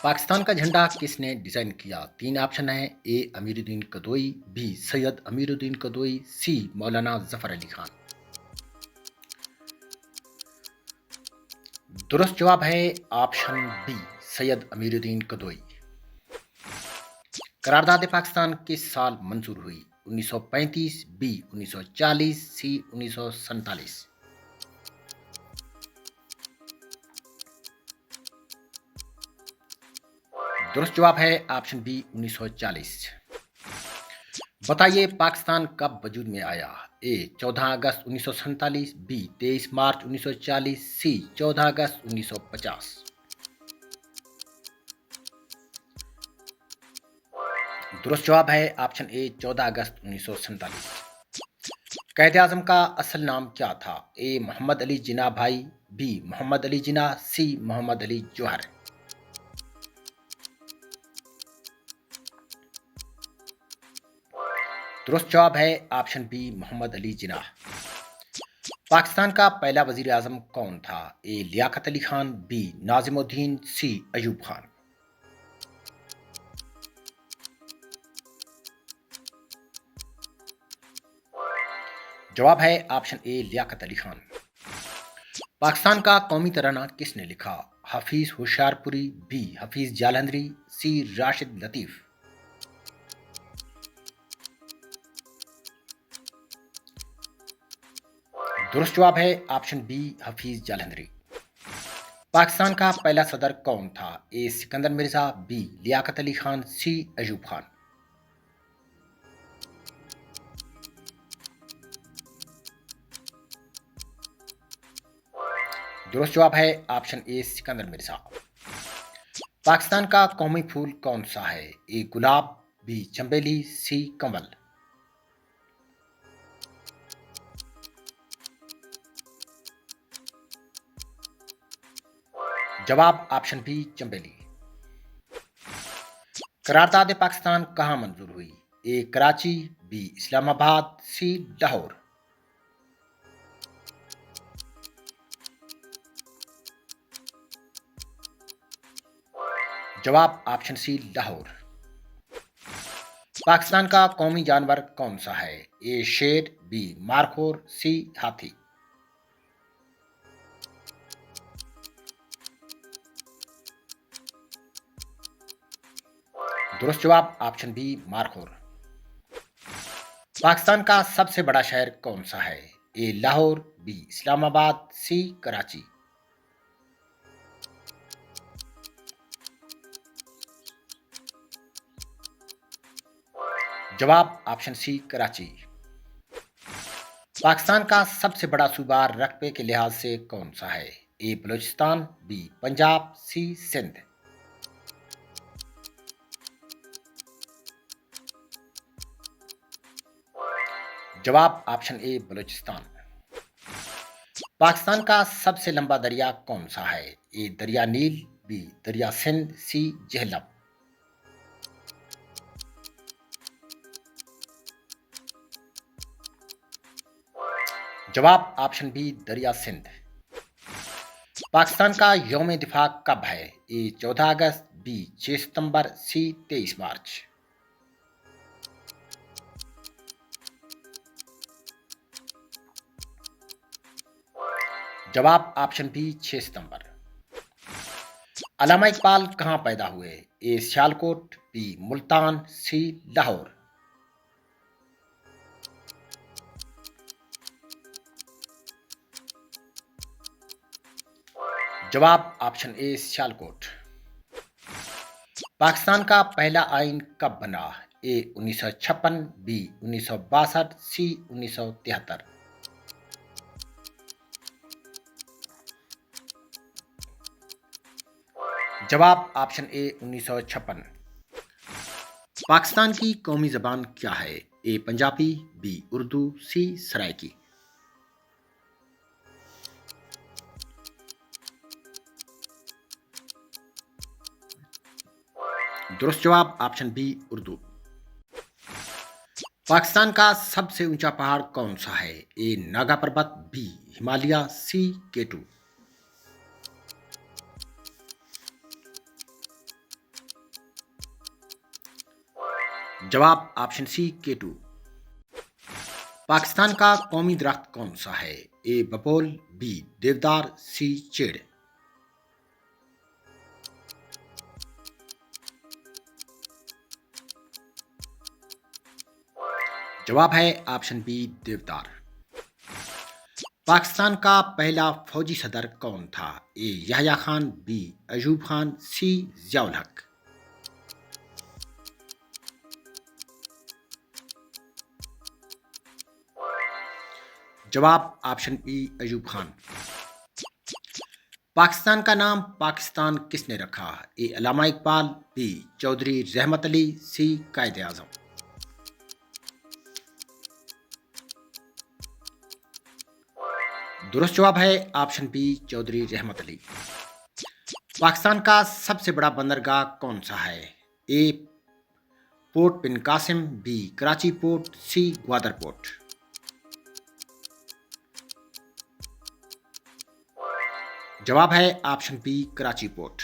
पाकिस्तान का झंडा किसने डिजाइन किया? तीन ऑप्शन है। ए अमीरुद्दीन कदोई, बी सैयद अमीरुद्दीन कदोई, सी मौलाना जफर अली खान। दुरुस्त जवाब है ऑप्शन बी सैयद अमीरुद्दीन कदोई। करारदाद पाकिस्तान किस साल मंजूर हुई? 1935, बी 1940, सी 1947। दुरुस्त जवाब है ऑप्शन बी 1940। बताइए पाकिस्तान कब वजूद में आया? ए 14 अगस्त 1947, बी 23 मार्च 1940, सी 14 अगस्त 1950। दुरुस्त जवाब है ऑप्शन ए 14 अगस्त 1947। कायदे आजम का असल नाम क्या था? ए मोहम्मद अली जिन्ना भाई, बी मोहम्मद अली जिन्ना, सी मोहम्मद अली जौहर। दुरुस्त जवाब है ऑप्शन बी मोहम्मद अली जिन्ना। पाकिस्तान का पहला वजीर आजम कौन था? ए लियाकत अली खान, बी नाजिमुद्दीन, सी अयूब खान। जवाब है ऑप्शन ए लियाकत अली खान। पाकिस्तान का कौमी तराना किसने लिखा? हफीज होशियारपुरी, बी हफीज जालंधरी, सी राशिद लतीफ। दुरुस्त जवाब है ऑप्शन बी हफीज जालंधरी। पाकिस्तान का पहला सदर कौन था? ए सिकंदर मिर्जा, बी लियाकत अली खान, सी अयूब खान। दुरुस्त जवाब है ऑप्शन ए सिकंदर मिर्जा। पाकिस्तान का कौमी फूल कौन सा है? ए गुलाब, बी चंबेली, सी कमल। जवाब ऑप्शन बी चंबेली। करारदाद पाकिस्तान कहां मंजूर हुई? ए कराची, बी इस्लामाबाद, सी लाहौर। जवाब ऑप्शन सी लाहौर। पाकिस्तान का कौमी जानवर कौन सा है? ए शेर, बी मारखोर, सी हाथी। दुरुस्त जवाब ऑप्शन बी मारखोर। पाकिस्तान का सबसे बड़ा शहर कौन सा है? ए लाहौर, बी इस्लामाबाद, सी कराची। जवाब ऑप्शन सी कराची। पाकिस्तान का सबसे बड़ा सूबा रकबे के लिहाज से कौन सा है? ए बलूचिस्तान, बी पंजाब, सी सिंध। जवाब ऑप्शन ए बलूचिस्तान। पाकिस्तान का सबसे लंबा दरिया कौन सा है? ए दरिया नील, बी दरिया सिंध, सी झेलम। जवाब ऑप्शन बी दरिया सिंध। पाकिस्तान का यौम दिफा कब है? ए 14 अगस्त, बी 6 सितंबर, सी 23 मार्च। जवाब ऑप्शन बी 6 सितंबर। अल्लामा इकबाल कहाँ पैदा हुए? ए सियालकोट, बी मुल्तान, सी लाहौर। जवाब ऑप्शन ए सियालकोट। पाकिस्तान का पहला आइन कब बना? ए 1956, बी 1962, सी 1973। जवाब ऑप्शन ए 1956। पाकिस्तान की कौमी जबान क्या है? ए पंजाबी, बी उर्दू, सी सराइकी। दुरुस्त जवाब ऑप्शन बी उर्दू। पाकिस्तान का सबसे ऊंचा पहाड़ कौन सा है? ए नागा पर्वत, बी हिमालय, सी केटू। जवाब ऑप्शन सी केटू। पाकिस्तान का कौमी दरख्त कौन सा है? ए बबोल, बी देवदार, सी चेड़। जवाब है ऑप्शन बी देवदार। पाकिस्तान का पहला फौजी सदर कौन था? ए याह्या खान, बी अयूब खान, सी जियाउल हक। जवाब ऑप्शन बी अयूब खान। पाकिस्तान का नाम पाकिस्तान किसने रखा? ए अल्लामा इकबाल, बी चौधरी रहमत अली, सी कायदे आजम। दुरुस्त जवाब है ऑप्शन बी चौधरी रहमत अली। पाकिस्तान का सबसे बड़ा बंदरगाह कौन सा है? ए पोर्ट बिन कासिम, बी कराची पोर्ट, सी ग्वादर पोर्ट। जवाब है ऑप्शन बी कराची पोर्ट।